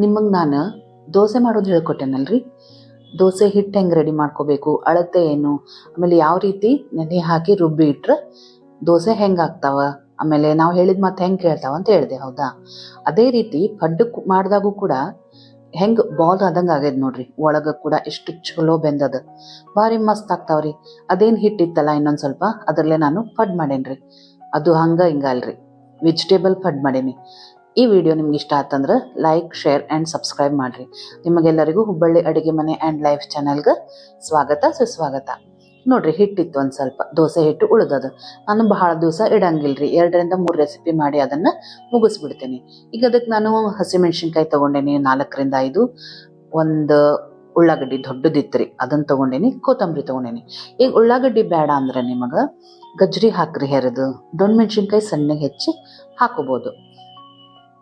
ನಿಮಗೆ ನಾನು ದೋಸೆ ಮಾಡೋದು ಹೇಳ್ಕೊಟ್ಟೆನಲ್ರಿ. ದೋಸೆ ಹಿಟ್ಟು ಹೆಂಗೆ ರೆಡಿ ಮಾಡ್ಕೋಬೇಕು, ಅಳತೆ ಏನು, ಆಮೇಲೆ ಯಾವ ರೀತಿ ನೆನೆ ಹಾಕಿ ರುಬ್ಬಿ ಇಟ್ರೆ ದೋಸೆ ಹೆಂಗೆ ಆಗ್ತಾವ, ಆಮೇಲೆ ನಾವು ಹೇಳಿದ ಮಾತು ಹೆಂಗೆ ಕೇಳ್ತಾವ ಅಂತ ಹೇಳಿದೆ, ಹೌದಾ? ಅದೇ ರೀತಿ ಪಡ್ಡು ಮಾಡಿದಾಗೂ ಕೂಡ ಹೆಂಗೆ ಬಾಲ್ ಆದಂಗೆ ಆಗ್ಯದ ನೋಡ್ರಿ. ಒಳಗೆ ಕೂಡ ಎಷ್ಟು ಚಲೋ ಬೆಂದದ, ಭಾರಿ ಮಸ್ತ್ ಆಗ್ತಾವ್ರಿ. ಅದೇನು ಹಿಟ್ಟಿತ್ತಲ್ಲ ಇನ್ನೊಂದು ಸ್ವಲ್ಪ ಅದರಲ್ಲೇ ನಾನು ಪಡ್ ಮಾಡೇನ್ರಿ. ಅದು ಹಂಗೆ ಹಿಂಗೆ ಅಲ್ರಿ, ವೆಜಿಟೇಬಲ್ ಪಡ್ ಮಾಡೀನಿ. ಈ ವಿಡಿಯೋ ನಿಮ್ಗೆ ಇಷ್ಟ ಆತಂದ್ರೆ ಲೈಕ್, ಶೇರ್ ಆ್ಯಂಡ್ ಸಬ್ಸ್ಕ್ರೈಬ್ ಮಾಡಿರಿ. ನಿಮಗೆಲ್ಲರಿಗೂ ಹುಬ್ಬಳ್ಳಿ ಅಡುಗೆ ಮನೆ ಆ್ಯಂಡ್ ಲೈಫ್ ಚಾನಲ್ಗೆ ಸ್ವಾಗತ ಸುಸ್ವಾಗತ. ನೋಡ್ರಿ, ಹಿಟ್ಟಿತ್ತು ಒಂದು ಸ್ವಲ್ಪ, ದೋಸೆ ಹಿಟ್ಟು ಉಳಿದದು. ನಾನು ಬಹಳ ದಿವಸ ಇಡಂಗಿಲ್ರಿ, 2ರಿಂದ 3 ರೆಸಿಪಿ ಮಾಡಿ ಅದನ್ನು ಮುಗಿಸ್ಬಿಡ್ತೀನಿ. ಈಗ ಅದಕ್ಕೆ ನಾನು ಹಸಿಮೆಣ್ಸಿನ್ಕಾಯಿ ತೊಗೊಂಡೇನಿ 4ರಿಂದ 5, ಒಂದು ಉಳ್ಳಾಗಡ್ಡಿ ದೊಡ್ಡದಿತ್ತು ಅದನ್ನು ತೊಗೊಂಡೇನಿ, ಕೊತ್ತಂಬರಿ ತೊಗೊಂಡೇನಿ. ಈಗ ಉಳ್ಳಾಗಡ್ಡಿ ಬೇಡ ಅಂದ್ರೆ ನಿಮಗೆ ಗಜ್ರಿ ಹಾಕ್ರಿ, ಹೆರಿದು ದೊಣ್ಣೆ ಮೆಣಸಿನ್ಕಾಯಿ ಸಣ್ಣಗೆ ಹೆಚ್ಚಿ ಹಾಕೋಬೋದು.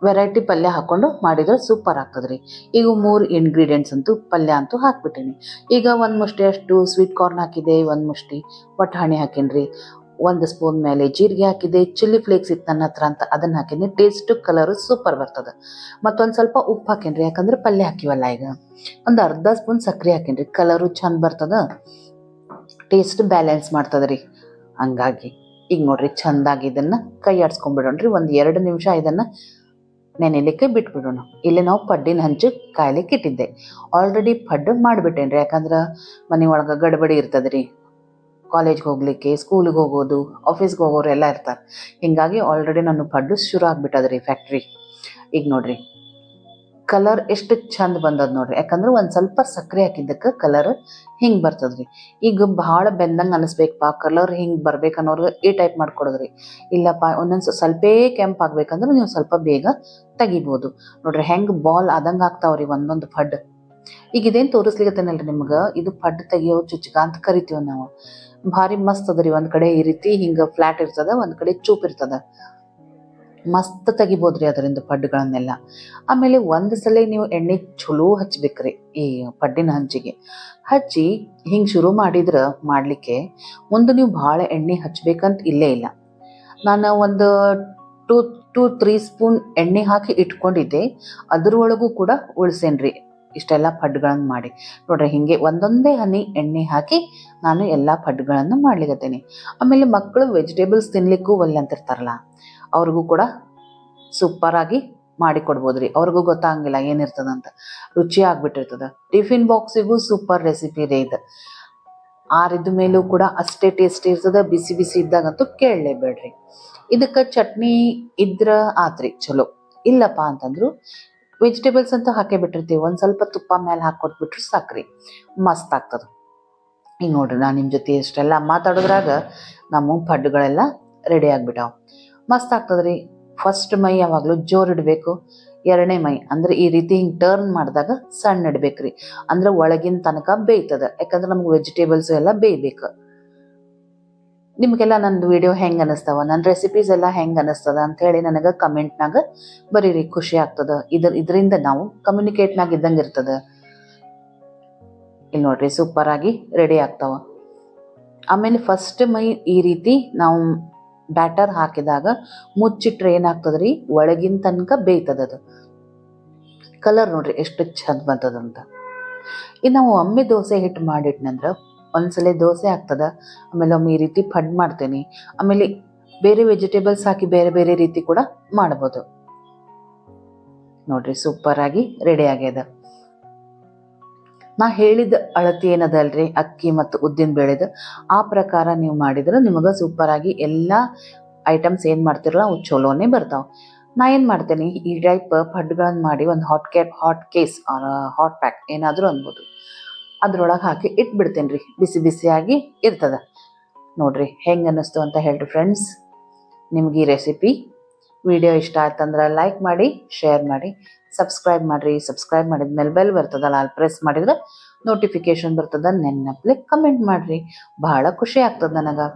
ವೆರೈಟಿ ಪಲ್ಯ ಹಾಕ್ಕೊಂಡು ಮಾಡಿದ್ರೆ ಸೂಪರ್ ಆಗ್ತದ್ರಿ. ಈಗ 3 ಇಂಗ್ರೀಡಿಯೆಂಟ್ಸ್ ಅಂತೂ ಪಲ್ಯ ಅಂತೂ ಹಾಕ್ಬಿಟ್ಟೀನಿ. ಈಗ 1 ಮುಷ್ಟಿ ಅಷ್ಟು ಸ್ವೀಟ್ ಕಾರ್ನ್ ಹಾಕಿದೆ, 1 ಮುಷ್ಟಿ ವಟಾಣಿ ಹಾಕೀನಿ, 1 ಸ್ಪೂನ್ ಮೇಲೆ ಜೀರಿಗೆ ಹಾಕಿದೆ, ಚಿಲ್ಲಿ ಫ್ಲೇಕ್ಸ್ ಇತ್ತು ನನ್ನ ಹತ್ರ ಅಂತ ಅದನ್ನು ಹಾಕಿನಿ. ಟೇಸ್ಟು ಕಲರು ಸೂಪರ್ ಬರ್ತದೆ. ಮತ್ತೊಂದು ಸ್ವಲ್ಪ ಉಪ್ಪು ಹಾಕೀನಿ, ಯಾಕಂದ್ರೆ ಪಲ್ಯ ಹಾಕಿವಲ್ಲ. ಈಗ ಒಂದು ಅರ್ಧ ಸ್ಪೂನ್ ಸಕ್ಕರೆ ಹಾಕೀನಿ, ಕಲರು ಚಂದ ಬರ್ತದೆ, ಟೇಸ್ಟ್ ಬ್ಯಾಲೆನ್ಸ್ ಮಾಡ್ತದೆ. ಹಂಗಾಗಿ ಈಗ ನೋಡ್ರಿ, ಚೆಂದಾಗಿ ಇದನ್ನು ಕೈ ಆಡ್ಸ್ಕೊಂಡ್ಬಿಡೋಣ್ರಿ. ಒಂದು 2 ನಿಮಿಷ ಇದನ್ನು ನೆನೆಲಿಕ್ಕೆ ಬಿಟ್ಬಿಡೋಣ. ಇಲ್ಲಿ ನಾವು ಪಡ್ಡಿನ ಹಂಚು ಕಾಯ್ಲಿಕ್ಕೆ ಇಟ್ಟಿದ್ದೆ. ಆಲ್ರೆಡಿ ಪಡ್ಡು ಮಾಡಿಬಿಟ್ಟೇನ್ರಿ, ಯಾಕಂದ್ರೆ ಮನೆ ಒಳಗೆ ಗಡ್ಬಡಿ ಇರ್ತದೆ ಕಾಲೇಜ್ಗೆ ಹೋಗ್ಲಿಕ್ಕೆ, ಸ್ಕೂಲಿಗೆ ಹೋಗೋದು, ಆಫೀಸ್ಗೆ ಹೋಗೋರು ಎಲ್ಲ ಇರ್ತಾರೆ. ಹೀಗಾಗಿ ಆಲ್ರೆಡಿ ನಾನು ಪಡ್ಡು ಶುರು ಆಗಿಬಿಟ್ಟದ್ರಿ ಫ್ಯಾಕ್ಟ್ರಿ. ಈಗ ನೋಡ್ರಿ, ಕಲರ್ ಎಷ್ಟು ಚಂದ ಬಂದದ ನೋಡ್ರಿ, ಯಾಕಂದ್ರೆ ಒಂದು ಸ್ವಲ್ಪ ಸಕ್ಕರೆ ಹಾಕಿದ್ದಕ್ಕೆ ಕಲರ್ ಹಿಂಗೆ ಬರ್ತದ್ರಿ. ಈಗ ಭಾಳ ಬೆಂದಂಗೆ ಅನಿಸ್ಬೇಕಪ್ಪ, ಕಲರ್ ಹಿಂಗೆ ಬರ್ಬೇಕನ್ನೋರ್ಗೆ ಈ ಟೈಪ್ ಮಾಡ್ಕೊಡೋದ್ರಿ. ಇಲ್ಲಪ್ಪ ಒಂದೊಂದು ಸ್ವಲ್ಪೇ ಕೆಂಪು ಆಗ್ಬೇಕಂದ್ರೆ ನೀವು ಸ್ವಲ್ಪ ಬೇಗ ತೆಗಿಬೋದು. ನೋಡ್ರಿ ಹೆಂಗೆ ಬಾಲ್ ಆದಂಗೆ ಆಗ್ತಾವ್ರಿ ಒಂದೊಂದು ಪಡ್ಡು. ಈಗ ಇದೇನು ತೋರಿಸ್ಲಿಕ್ಕತ್ತೇನಲ್ರಿ ನಿಮ್ಗೆ, ಇದು ಪಡ್ಡು ತೆಗಿಯೋ ಚುಚ್ಕ ಅಂತ ಕರಿತೀವಿ ನಾವು. ಭಾರಿ ಮಸ್ತ್ ಅದ ರೀ. ಒಂದು ಕಡೆ ಈ ರೀತಿ ಹಿಂಗೆ ಫ್ಲ್ಯಾಟ್ ಇರ್ತದೆ, ಒಂದು ಕಡೆ ಚೂಪ್ ಇರ್ತದೆ. ಮಸ್ತ್ ತೆಗಿಬೋದ್ರಿ ಅದರಿಂದ ಪಡ್ಡುಗಳನ್ನೆಲ್ಲ. ಆಮೇಲೆ ಒಂದು ಸಲ ನೀವು ಎಣ್ಣೆ ಚಲೋ ಹಚ್ಬೇಕ್ರಿ ಈ ಪಡ್ಡಿನ ಹಂಚಿಗೆ. ಹಚ್ಚಿ ಹಿಂಗೆ ಶುರು ಮಾಡಿದ್ರೆ ಮಾಡಲಿಕ್ಕೆ ಮುಂದೆ ನೀವು ಭಾಳ ಎಣ್ಣೆ ಹಚ್ಬೇಕಂತ ಇಲ್ಲೇ ಇಲ್ಲ. ನಾನು ಒಂದು 2-3 ಸ್ಪೂನ್ ಎಣ್ಣೆ ಹಾಕಿ ಇಟ್ಕೊಂಡಿದ್ದೆ, ಅದ್ರೊಳಗೂ ಕೂಡ ಉಳಿಸೇನ್ರಿ ಇಷ್ಟೆಲ್ಲ ಪಡ್ಡುಗಳನ್ನು ಮಾಡಿ. ನೋಡ್ರಿ, ಹಿಂಗೆ ಒಂದೊಂದೇ ಹನಿ ಎಣ್ಣೆ ಹಾಕಿ ನಾನು ಎಲ್ಲ ಪಡ್ಡುಗಳನ್ನು ಮಾಡ್ಲಿಕ್ಕತ್ತೇನೆ. ಆಮೇಲೆ ಮಕ್ಕಳು ವೆಜಿಟೇಬಲ್ಸ್ ತಿನ್ಲಿಕ್ಕೂ ಒಲ್ಲೆ ಅಂತಿರ್ತಾರಲ್ಲ, ಅವ್ರಿಗೂ ಕೂಡ ಸೂಪರಾಗಿ ಮಾಡಿಕೊಡ್ಬೋದ್ರಿ. ಅವ್ರಿಗೂ ಗೊತ್ತಾಗಂಗಿಲ್ಲ ಏನಿರ್ತದಂತ, ರುಚಿ ಆಗ್ಬಿಟ್ಟಿರ್ತದೆ. ಟಿಫಿನ್ ಬಾಕ್ಸಿಗೂ ಸೂಪರ್ ರೆಸಿಪಿ ರೀ ಇದು. ಆರಿದ ಮೇಲೂ ಕೂಡ ಅಷ್ಟೇ ಟೇಸ್ಟಿ ಇರ್ತದೆ, ಬಿಸಿ ಬಿಸಿ ಇದ್ದಾಗಂತೂ ಕೇಳಲೇಬೇಡ್ರಿ. ಇದಕ್ಕೆ ಚಟ್ನಿ ಇದ್ರೆ ಆತ್ರಿ ಚಲೋ, ಇಲ್ಲಪ್ಪ ಅಂತಂದ್ರು ವೆಜಿಟೇಬಲ್ಸ್ ಅಂತೂ ಹಾಕೇ ಬಿಟ್ಟಿರ್ತೀವಿ, ಒಂದು ಸ್ವಲ್ಪ ತುಪ್ಪ ಮೇಲೆ ಹಾಕ್ಕೊಟ್ಬಿಟ್ರೆ ಸಾಕ್ರಿ, ಮಸ್ತ್ ಆಗ್ತದೆ. ಈಗ ನೋಡ್ರಿ, ನಾನು ನಿಮ್ಮ ಜೊತೆ ಇಷ್ಟೆಲ್ಲ ಮಾತಾಡೋದ್ರಾಗ ನಮ್ಮ ಪಡ್ಡುಗಳೆಲ್ಲ ರೆಡಿ ಆಗಿಬಿಟ್ಟಾವ. ಮಸ್ತ್ ಆಗ್ತದ್ರಿ. ಫಸ್ಟ್ ಮೈ ಯಾವಾಗಲೂ ಜೋರು ಇಡಬೇಕು, 2ನೇ ಮೈ ಅಂದರೆ ಈ ರೀತಿ ಹಿಂಗೆ ಟರ್ನ್ ಮಾಡಿದಾಗ ಸಣ್ಣ ಇಡ್ಬೇಕ್ರಿ. ಅಂದ್ರೆ ಒಳಗಿನ ತನಕ ಬೇಯ್ತದೆ, ಯಾಕಂದ್ರೆ ನಮ್ಗೆ ವೆಜಿಟೇಬಲ್ಸು ಎಲ್ಲ ಬೇಯಬೇಕು. ನಿಮಗೆಲ್ಲ ನನ್ನ ವಿಡಿಯೋ ಹೆಂಗೆ ಅನ್ನಿಸ್ತಾವ, ನನ್ನ ರೆಸಿಪೀಸ್ ಎಲ್ಲ ಹೆಂಗೆ ಅನ್ನಿಸ್ತದ ಅಂಥೇಳಿ ನನಗೆ ಕಮೆಂಟ್ನಾಗ ಬರೀರಿ, ಖುಷಿ ಆಗ್ತದೆ. ಇದರಿಂದ ನಾವು ಕಮ್ಯುನಿಕೇಟ್ನಾಗ ಇದ್ದಂಗೆ ಇರ್ತದೆ. ಇಲ್ಲಿ ನೋಡ್ರಿ, ಸೂಪರಾಗಿ ರೆಡಿ ಆಗ್ತಾವ. ಆಮೇಲೆ ಫಸ್ಟ್ ಮೈ ಈ ರೀತಿ ನಾವು ಬ್ಯಾಟರ್ ಹಾಕಿದಾಗ ಮುಚ್ಚಿಟ್ರೆ ಏನಾಗ್ತದ್ರಿ, ಒಳಗಿನ ತನಕ ಬೇಯ್ತದದು. ಕಲರ್ ನೋಡ್ರಿ ಎಷ್ಟು ಚಂದ ಬಂತದಂತ. ಇನ್ನು ನಾವು ಒಮ್ಮೆ ದೋಸೆ ಹಿಟ್ಟು ಮಾಡಿಟ್ನಂದ್ರೆ ಒಂದ್ಸಲ ದೋಸೆ ಆಗ್ತದ, ಆಮೇಲೆ ಒಮ್ಮೆ ಈ ರೀತಿ ಪಡ್ ಮಾಡ್ತೇನೆ, ಆಮೇಲೆ ಬೇರೆ ವೆಜಿಟೇಬಲ್ಸ್ ಹಾಕಿ ಬೇರೆ ಬೇರೆ ರೀತಿ ಕೂಡ ಮಾಡ್ಬೋದು. ನೋಡ್ರಿ, ಸೂಪರಾಗಿ ರೆಡಿ ಆಗ್ಯದ. ನಾ ಹೇಳಿದ ಅಳತಿ ಏನದಲ್ರಿ, ಅಕ್ಕಿ ಮತ್ತು ಉದ್ದಿನ ಬೇಳೆದು, ಆ ಪ್ರಕಾರ ನೀವು ಮಾಡಿದ್ರೆ ನಿಮಗೆ ಸೂಪರಾಗಿ ಎಲ್ಲ ಐಟಮ್ಸ್ ಏನು ಮಾಡ್ತಿರಲ್ಲ ಅವು ಚಲೋನೇ ಬರ್ತಾವೆ. ನಾ ಏನು ಮಾಡ್ತೇನೆ, ಈ ಟೈಪ್ ಪಡ್ಡುಗಳನ್ನು ಮಾಡಿ ಒಂದು ಹಾಟ್ ಕೇಸ್ ಹಾಟ್ ಪ್ಯಾಕ್ ಏನಾದರೂ ಅನ್ಬೋದು, ಅದ್ರೊಳಗೆ ಹಾಕಿ ಇಟ್ಬಿಡ್ತೇನೆ ರೀ, ಬಿಸಿ ಬಿಸಿಯಾಗಿ ಇರ್ತದೆ. ನೋಡ್ರಿ ಹೆಂಗೆ ಅನ್ನಿಸ್ತು ಅಂತ ಹೇಳ್ರಿ ಫ್ರೆಂಡ್ಸ್. ನಿಮ್ಗೆ ಈ ರೆಸಿಪಿ ವಿಡಿಯೋ ಇಷ್ಟ ಆಯ್ತಂದ್ರೆ ಲೈಕ್ ಮಾಡಿ, ಶೇರ್ ಮಾಡಿ, ಸಬ್ಸ್ಕ್ರೈಬ್ ಮಾಡಿರಿ. ಸಬ್ಸ್ಕ್ರೈಬ್ ಮಾಡಿದ್ಮೇಲೆ ಬೆಲ್ ಬರ್ತದಲ್ಲ, ಅಲ್ಲಿ ಪ್ರೆಸ್ ಮಾಡಿದ್ರೆ ನೋಟಿಫಿಕೇಶನ್ ಬರ್ತದೆ. ನೆನಪಲ್ಲಿ ಕಮೆಂಟ್ ಮಾಡಿರಿ, ಭಾಳ ಖುಷಿ ಆಗ್ತದೆ ನನಗೆ.